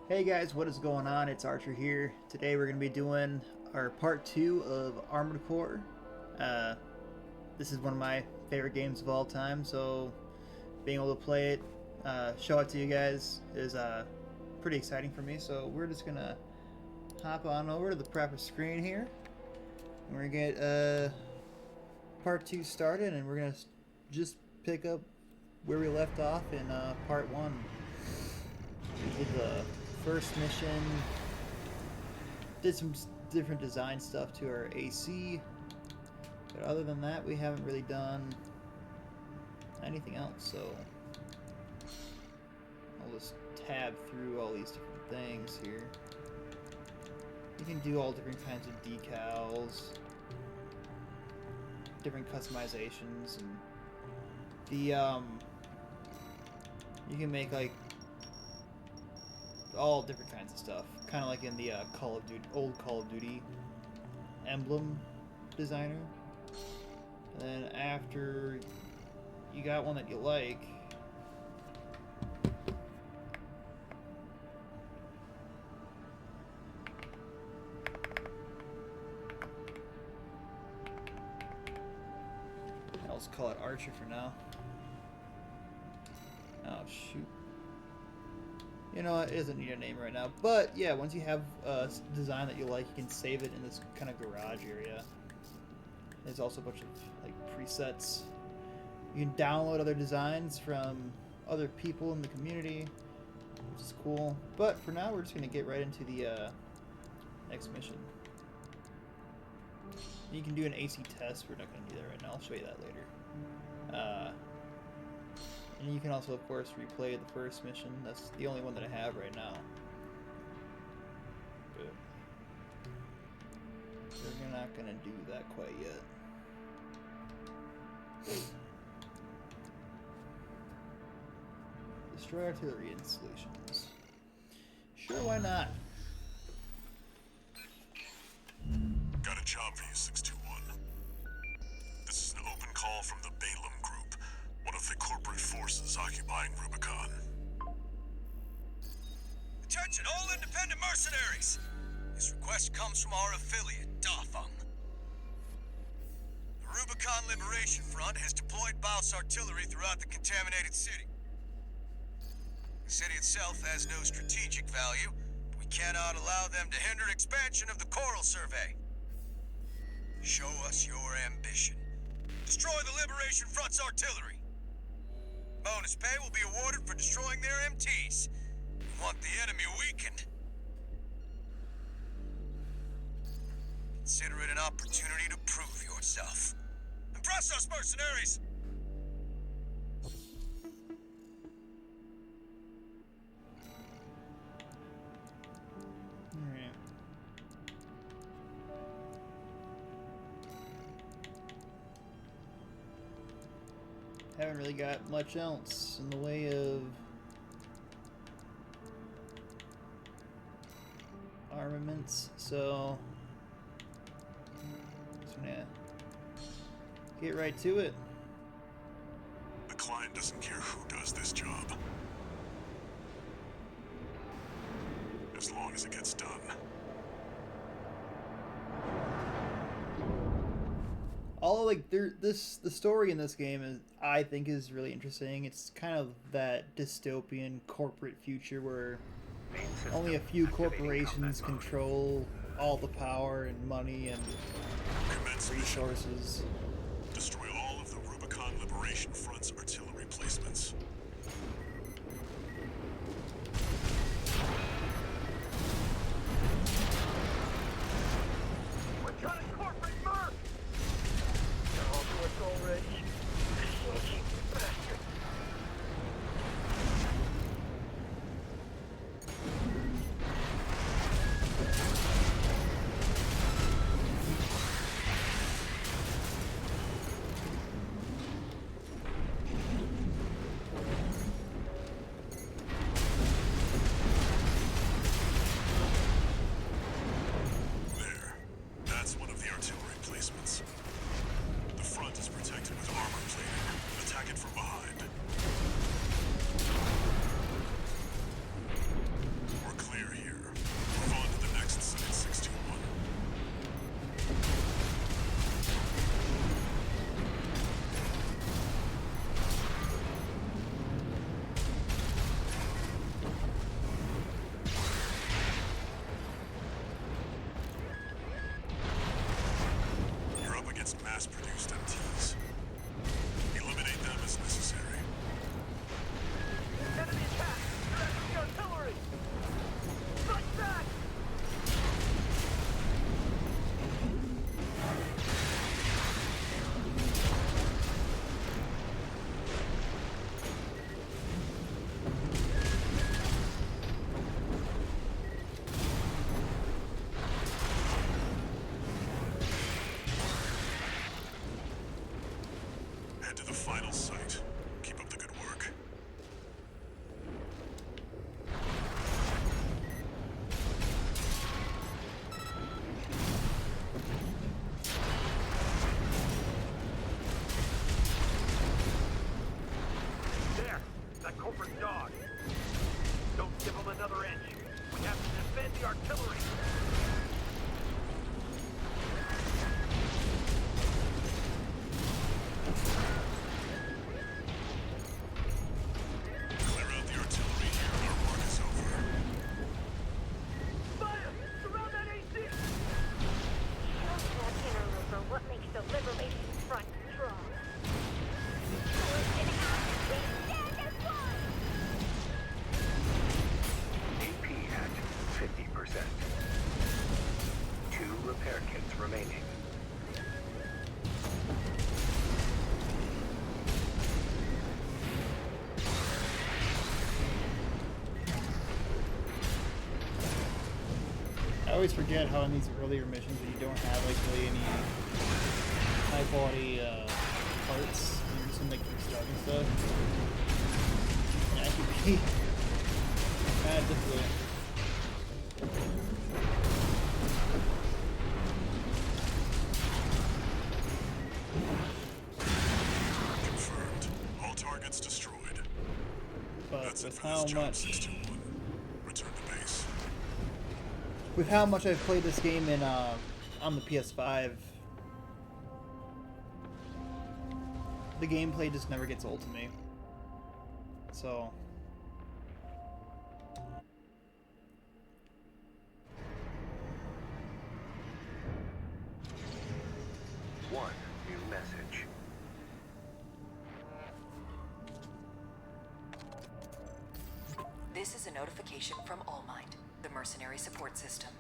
Hey guys, what is going on? It's Archer here. Today we're going to be doing our part 2 of Armored Core. This is one of my favorite games of all time, so being able to play it, show it to you guys is pretty exciting for me. So we're just going to hop on over to the proper screen here. And we're going to get part 2 started, and we're going to just pick up where we left off in part 1. We did the first mission, did some different design stuff to our AC, but other than that we haven't really done anything else, so I'll just tab through all these different things here. You can do all different kinds of decals, different customizations, and the you can make like all different kinds of stuff, kind of like in the old Call of Duty emblem designer. And then after you got one that you like, I'll just call it Archer for now. Oh shoot. You know, it doesn't need a name right now. But yeah, once you have a design that you like, you can save it in this kind of garage area. There's also a bunch of like presets. You can download other designs from other people in the community, which is cool. But for now, we're just going to get right into the next mission. You can do an AC test. We're not going to do that right now. I'll show you that later. And you can also, of course, replay the first mission. That's the only one that I have right now. But we're not going to do that quite yet. Destroy artillery installations. Sure, why not? Got a job for you, 621. This is an open call from the Balaam Group, one of the corporate forces occupying Rubicon. Attention, all independent mercenaries! This request comes from our affiliate, Dafeng. The Rubicon Liberation Front has deployed Baus artillery throughout the contaminated city. The city itself has no strategic value, but we cannot allow them to hinder expansion of the Coral Survey. Show us your ambition. Destroy the Liberation Front's artillery. Bonus pay will be awarded for destroying their MTs. We want the enemy weakened. Consider it an opportunity to prove yourself. Impress us, mercenaries! Alright. Haven't really got much else in the way of armaments, so just gonna get right to it. The client doesn't care who does this job, as long as it gets done. All like the story in this game is, I think, is really interesting. It's kind of that dystopian corporate future where only a few corporations control all the power and money and Commence mission. resources. Destroy all of the Rubicon Liberation Front's artillery placements. What kind of corporate merc? They're all to us already. Sneaky bastard. head to the final site. Keep up the good work. There! That corporate dog! Don't give him another inch! We have to defend the artillery! Clear out the artillery here and our work is over. Fire! Surround that AC! Don't interloper what makes the Liberation Front strong. Push it out! We stand as one! AP at 50%. 2 repair kits remaining. I always forget how in these earlier missions that you don't have like really any high quality parts. You're just in like your stuff and stuff. Yeah, it could be kind of difficult. Confirmed. All targets destroyed. But That's it with for how this job, much 621. Return to base. with how much I've played this game in on the PS5, the gameplay just never gets old to me. So One new message. This is a notification from Allmind, the mercenary support system.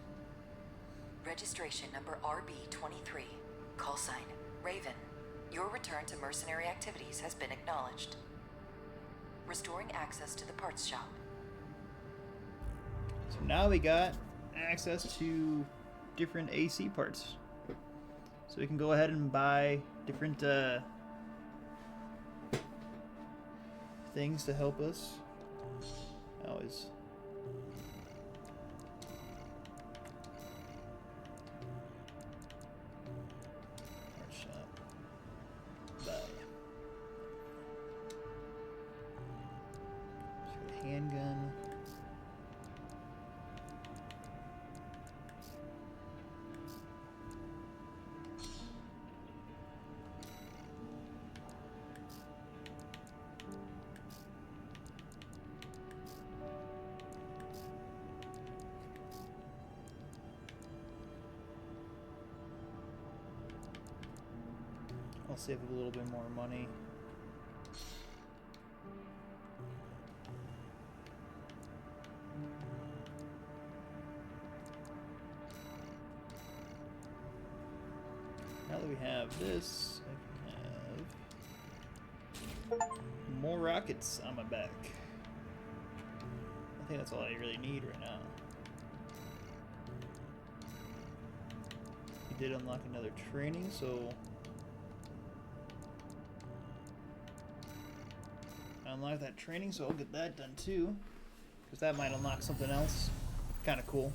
Registration number RB23. Call sign Raven. Your return to mercenary activities has been acknowledged. Restoring access to the parts shop. So now we got access to different AC parts. So we can go ahead and buy different things to help us. Always. Part shop. Buy. So handgun. I'll save a little bit more money. Now that we have this, I can have more rockets on my back. I think that's all I really need right now. We did unlock another training, so I unlocked that training, so I'll get that done too, because that might unlock something else kind of cool.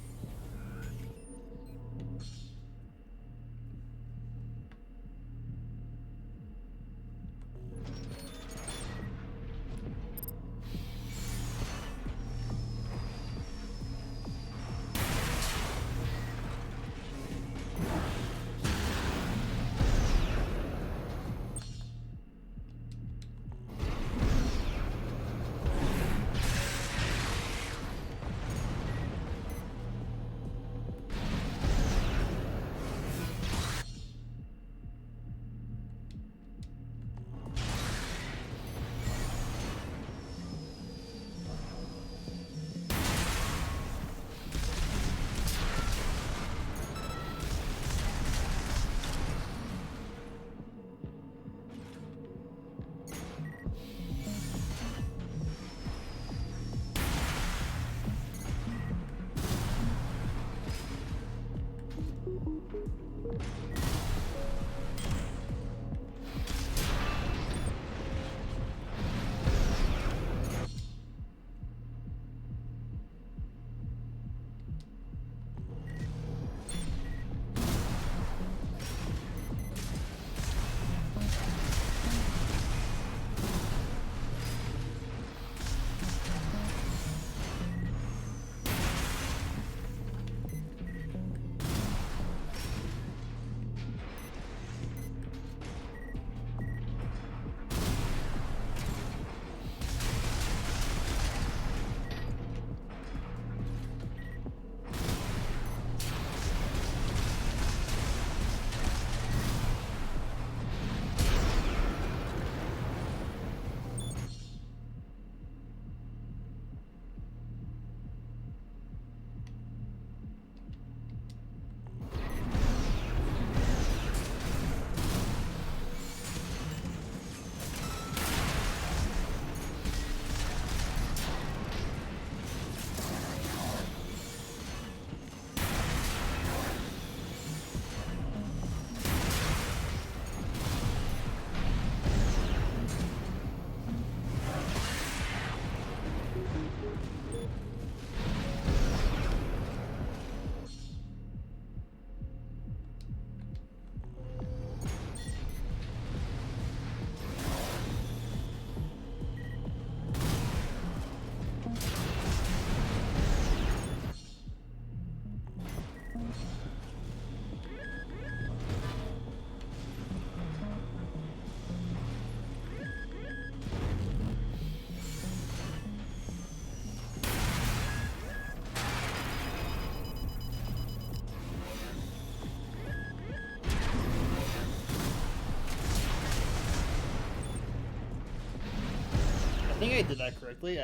think I did that correctly.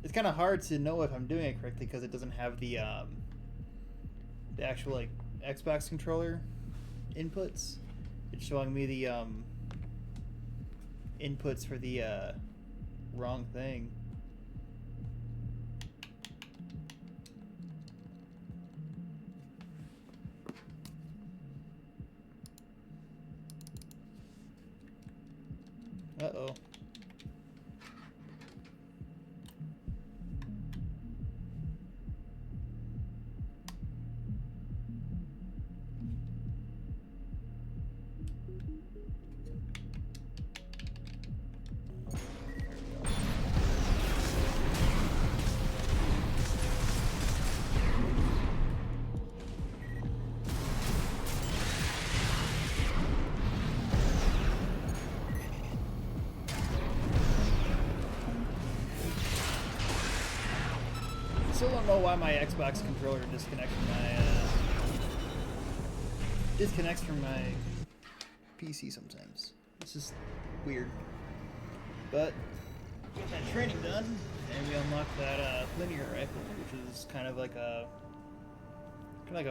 It's kind of hard to know if I'm doing it correctly because it doesn't have the actual like Xbox controller inputs. It's showing me the inputs for the wrong thing. Uh-oh. Still don't know why my Xbox controller disconnects from my PC sometimes. It's just weird. But get that training done, and we unlock that linear rifle, which is kind of like a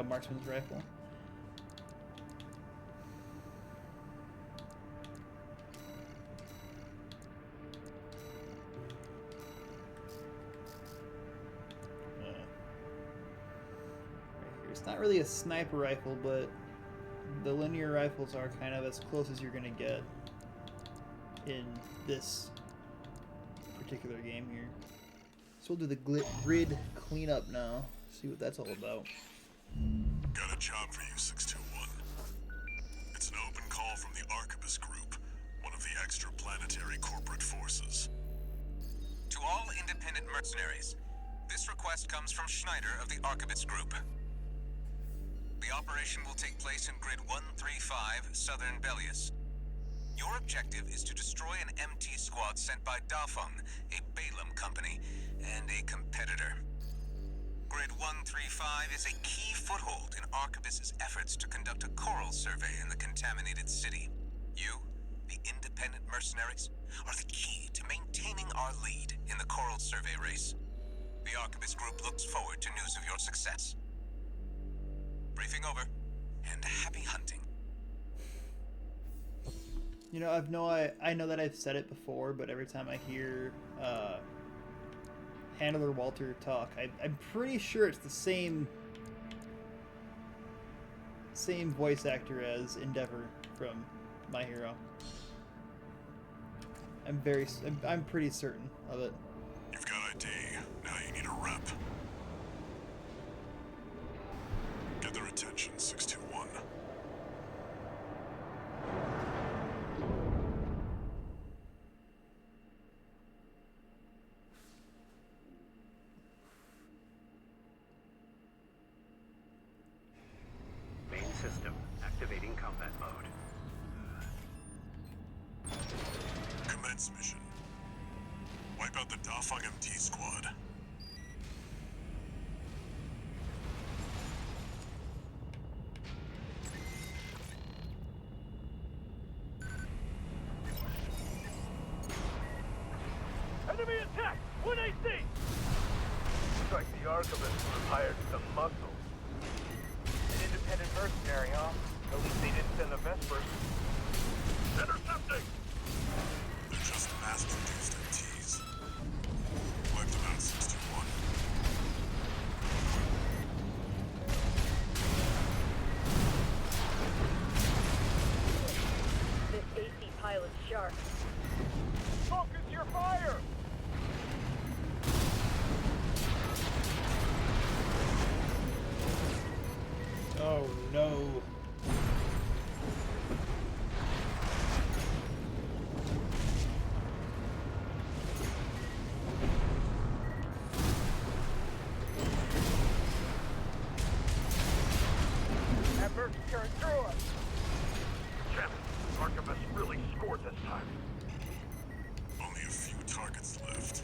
marksman's rifle. It's not really a sniper rifle, but the linear rifles are kind of as close as you're gonna get in this particular game here. So we'll do the grid cleanup now. See what that's all about. Got a job for you, 621. It's an open call from the Arquebus Group, one of the extraplanetary corporate forces. To all independent mercenaries, this request comes from Schneider of the Arquebus Group. The operation will take place in Grid 135, Southern Bellius. Your objective is to destroy an MT squad sent by Dafeng, a Balaam company, and a competitor. Grid 135 is a key foothold in Arquebus's efforts to conduct a coral survey in the contaminated city. You, the independent mercenaries, are the key to maintaining our lead in the coral survey race. The Arquebus Group looks forward to news of your success. Briefing over, and happy hunting. You know, I know that I've said it before, but every time I hear Handler Walter talk, I'm pretty sure it's the same voice actor as Endeavor from My Hero. I'm pretty certain of it. You've got ID. Now you need a rep. Get their attention, 621. Main system activating combat mode. Commence mission. Wipe out the Dafeng MT squad. Enemy attack! 1 AC! Looks like the Arquebus hired some muscle. An independent mercenary, huh? At least they didn't send the Vespers. Intercepting! They're just mass-produced MTs. Wipe them out, 621. This AC pilot's sharp. Focus your fire! Oh no. That bird's tearing through us! Damn it! Arquebus really scored this time. Only a few targets left.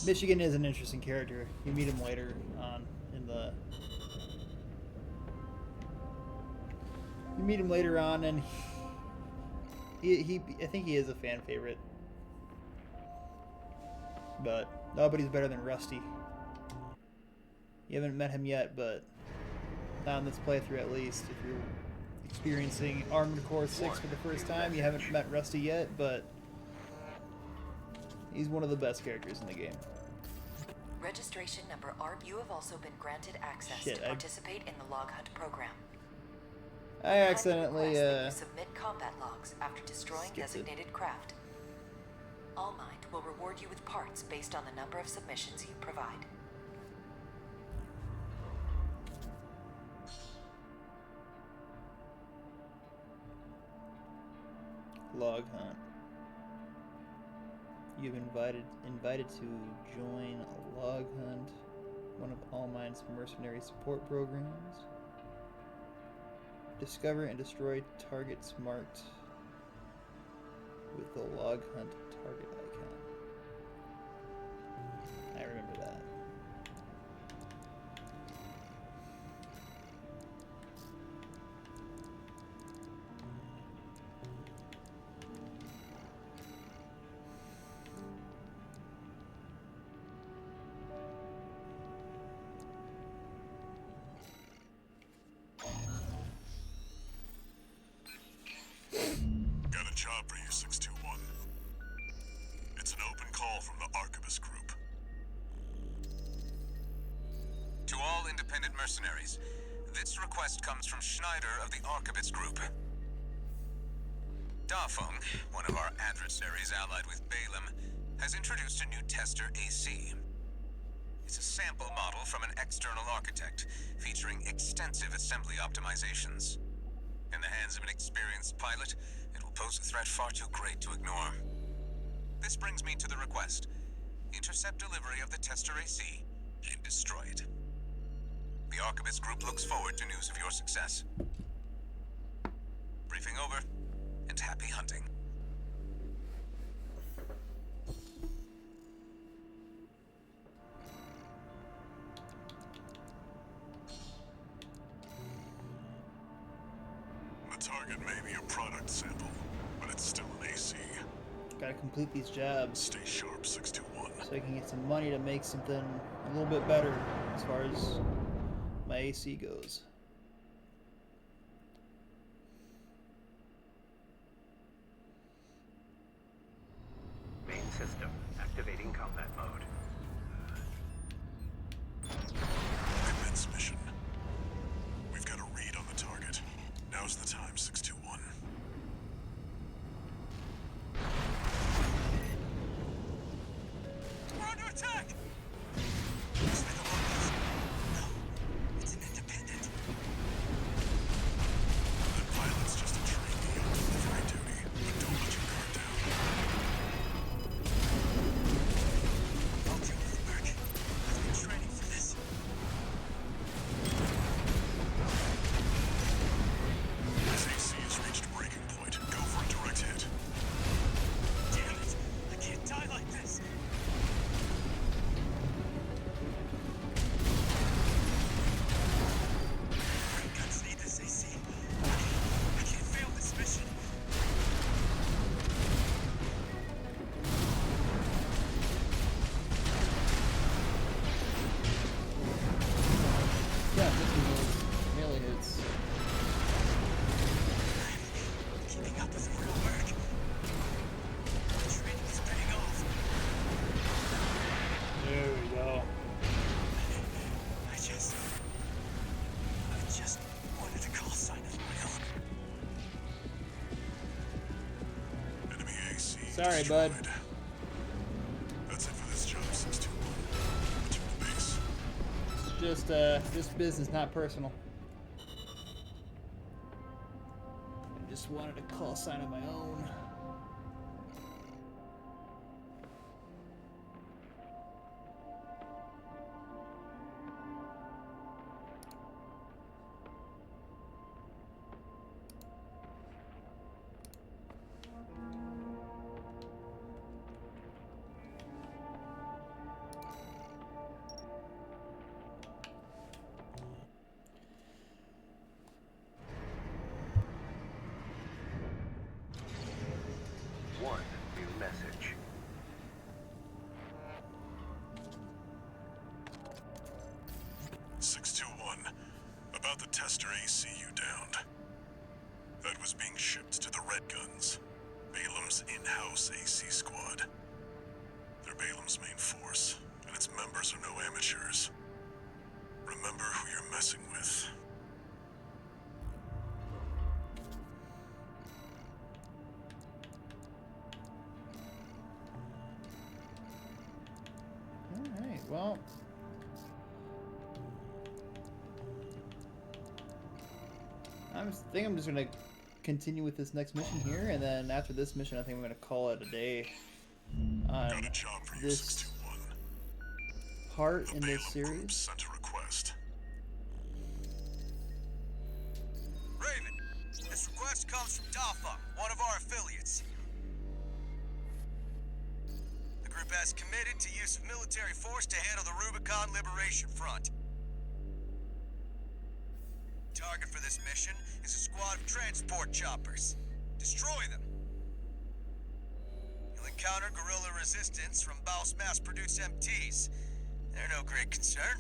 Michigan is an interesting character. You meet him later on in the. You meet him later on, and he I think he is a fan favorite. But nobody's better than Rusty. You haven't met him yet, but not on this playthrough at least. If you're experiencing Armored Core 6 for the first time, you haven't met Rusty yet, but he's one of the best characters in the game. Registration number R. You have also been granted access Shit, to participate in the log hunt program. I accidentally Kindly request that you submit combat logs after destroying skipped it. designated craft. All Mind will reward you with parts based on the number of submissions you provide. Log hunt. You've invited to join a log hunt, one of All Mind's mercenary support programs. Discover and destroy targets marked with the log hunt target icon. I remember that. Got a job for you, 621. It's an open call from the Arquebus Group. To all independent mercenaries, this request comes from Schneider of the Arquebus Group. Dafeng, one of our adversaries allied with Balaam, has introduced a new tester AC. It's a sample model from an external architect, featuring extensive assembly optimizations. In the hands of an experienced pilot, it will pose a threat far too great to ignore. This brings me to the request. Intercept delivery of the tester AC and destroy it. The Arquebus Group looks forward to news of your success. Briefing over, and happy hunting. The target may be a product sample, but it's still an AC. Gotta complete these jobs Stay sharp, 621. so I can get some money to make something a little bit better as far as my AC goes. Main system activating combat mode. Commence mission. We've got a read on the target. Now's the time, 621. We're under attack! It's like a locust. No, it's an independent. That pilot's just a trainee on delivery duty, but don't let your guard down. I'll do the work. I've been training for this. His AC has reached breaking point. Go for a direct hit. Damn it! I can't die like this! Great guns need this AC. I can't fail this mission. Yeah, this is melee hits. Keeping up is real work. The training is paying off. There we go. I just wanted a call sign of my own. Enemy AC Sorry, destroyed. bud. That's it for this job, 621. Return to base. It's just business, not personal. I just wanted a call sign of my own. 621. About the tester AC you downed. That was being shipped to the Red Guns, Balam's in-house AC squad. They're Balam's main force, and its members are no amateurs. Remember who you're messing with. Alright, well. I'm just gonna continue with this next mission here, and then after this mission, I think I'm gonna call it a day on Got a job for you, this 621. part The in this Balam Group series. sent a request. Raven, this request comes from DAFA, one of our affiliates. The group has committed to use of military force to handle the Rubicon Liberation Front. Target for this mission is a squad of transport choppers. Destroy them. You'll encounter guerrilla resistance from Baus mass-produced MTs. They're no great concern.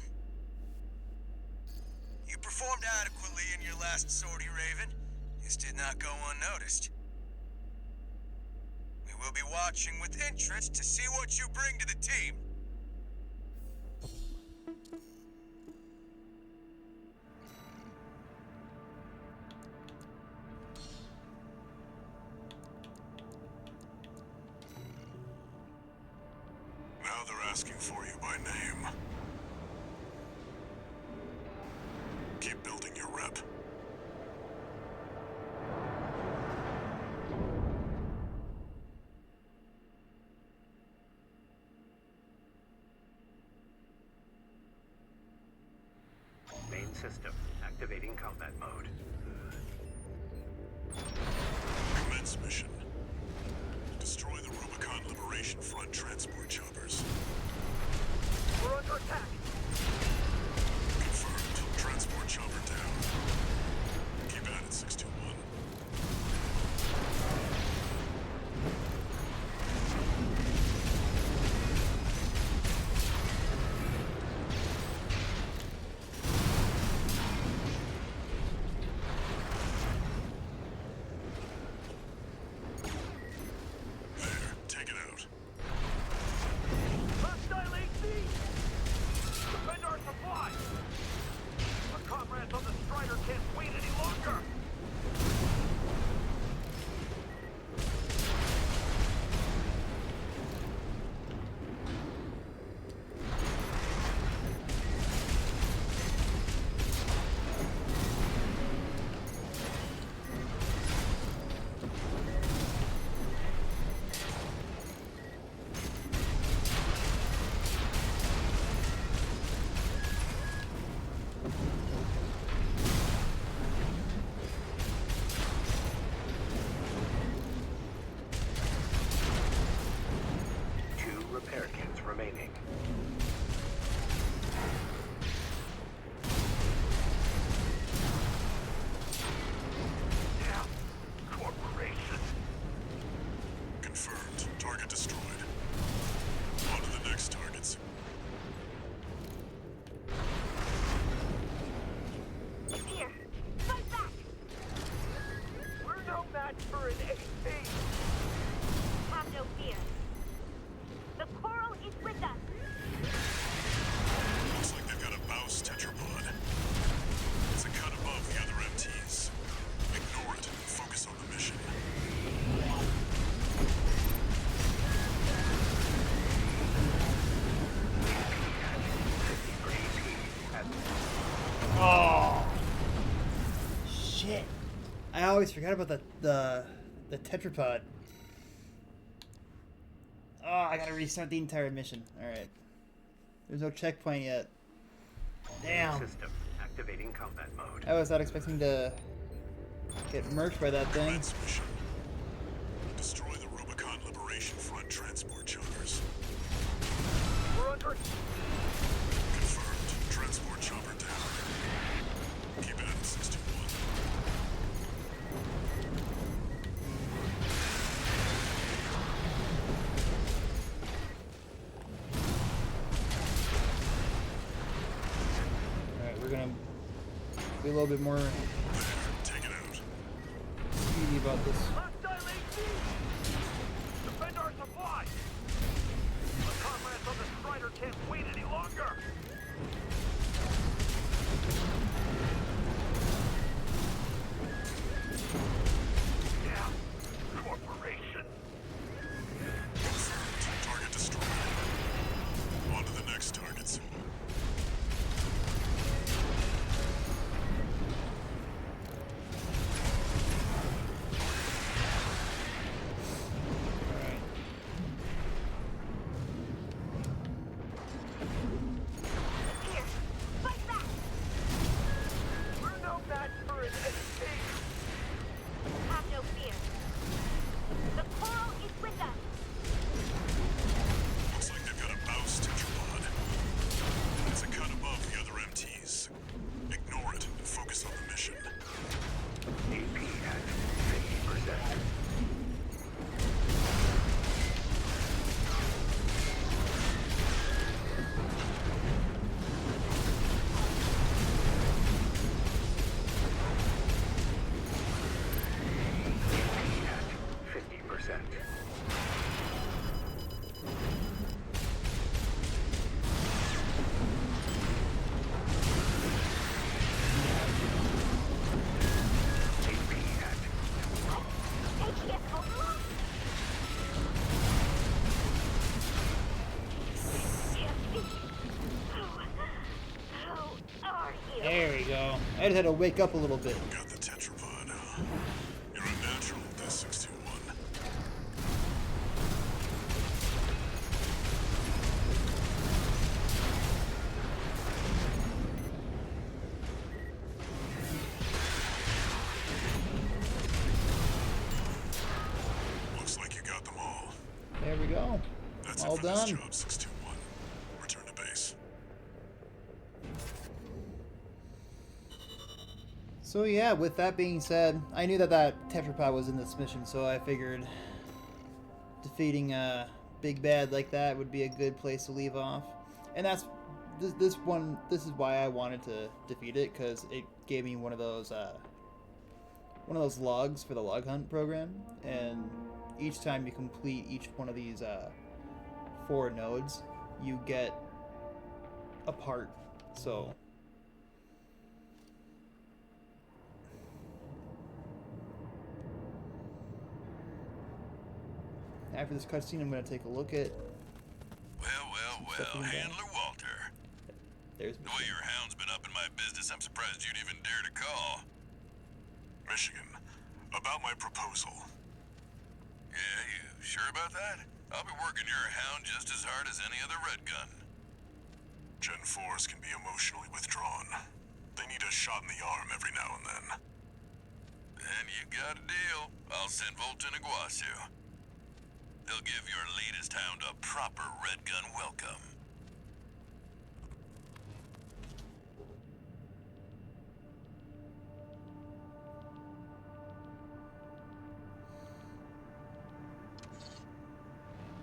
You performed adequately in your last sortie, Raven. This did not go unnoticed. We will be watching with interest to see what you bring to the team. Now they're asking for you by name. Keep building your rep. Main system. Activating combat mode. Commence mission. Destroy the Rubicon Liberation Front transport choppers. We're under attack. Confirmed. Transport chopper down. Keep at it, 621. There, take it out. Hostile AC! Defend our supply! Our comrades on the Strider can't wait any longer! Two repair kits remaining. Damn! Corporation! Confirmed. Target destroyed. On to the next targets. Here! Fight back! We're no match for an AC! Have no fear. The coral is with us. Looks like they've got a Baus tetrapod. It's a cut above the other MTs. Ignore it and focus on the mission. Oh shit! I always forgot about the tetrapod. Oh, I gotta restart the entire mission. Alright. There's no checkpoint yet. Damn. System. Activating combat mode. I was not expecting to get murked by that thing. Commence mission. Destroy the Rubicon Liberation Front transport choppers. We're under... Confirmed. Transport chopper down. Keep at it, 621. Alright, Be a little bit more Take it out. speedy about this. Hostile AC! Defend our supply! The comrades on the Strider can't wait any longer! Yeah, corporation. Target destroyed. On to the next targets. Alright. Here, fight back! We're no match for an AC! Have no fear. The coral is with us. Looks like they've got a Baus tetrapod. It's a cut above the other MTs. Ignore it and focus on the mission. AP at 50%. AP at 50%. AP at ATS overload? How are you? There we go. I just had to wake up a little bit. Got the tetrapod, huh? You're a natural at this 621. Looks like you got them all. There we go. That's All it for done. this job, 621. Return to base. So yeah, with that being said, I knew that that tetrapod was in this mission, so I figured defeating a big bad like that would be a good place to leave off. And that's this one. This is why I wanted to defeat it, because it gave me one of those logs for the log hunt program, and each time you complete each one of these 4 nodes, you get a part. So after this cutscene, I'm going to take a look at. Well, Handler Walter. There's The way your hound's been up in my business, I'm surprised you'd even dare to call. Michigan, about my proposal. Yeah, you sure about that? I'll be working your hound just as hard as any other Red Gun. Gen 4s can be emotionally withdrawn. They need a shot in the arm every now and then. Then you got a deal. I'll send Volt and Iguazu. They'll give your latest hound a proper Red Gun welcome.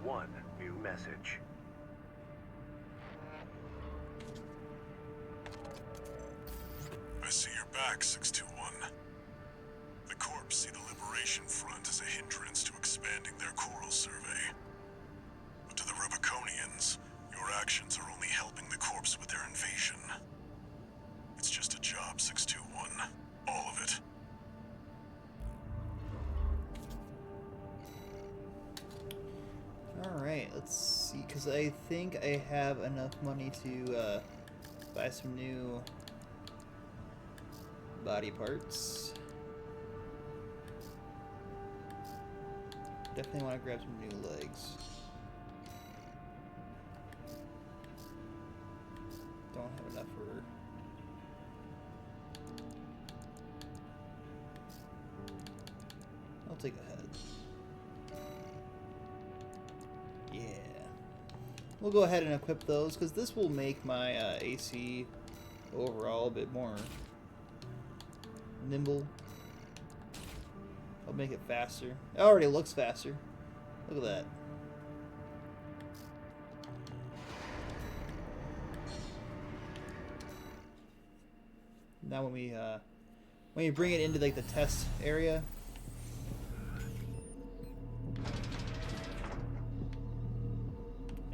One new message. I see you're back, 621. The Corps see the Liberation Front as a hindrance to expanding their coral survey. But to the Rubiconians, your actions are only helping the Corps with their invasion. It's just a job, 621. All of it. Alright, let's see, because I think I have enough money to buy some new body parts. Definitely want to grab some new legs. Don't have enough for... I'll take a head. Yeah. We'll go ahead and equip those, because this will make my AC overall a bit more nimble. I'll make it faster. It already looks faster. Look at that. Now when you bring it into like the test area,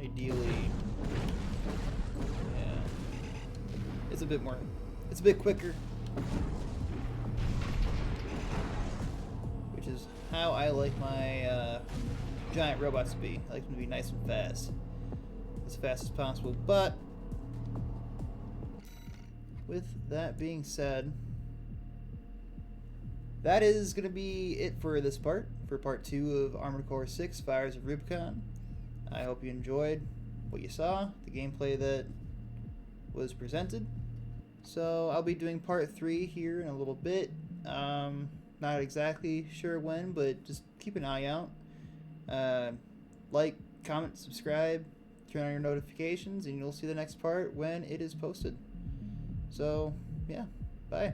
ideally, yeah, it's a bit quicker, which is how I like my giant robots to be. I like them to be nice and fast, as fast as possible. But with that being said, that is going to be it for this part, for part 2 of Armored Core 6 Fires of Rubicon. I hope you enjoyed what you saw, the gameplay that was presented. So I'll be doing part 3 here in a little bit. Not exactly sure when, but just keep an eye out. Like, comment, subscribe, turn on your notifications, and you'll see the next part when it is posted. So, yeah, bye.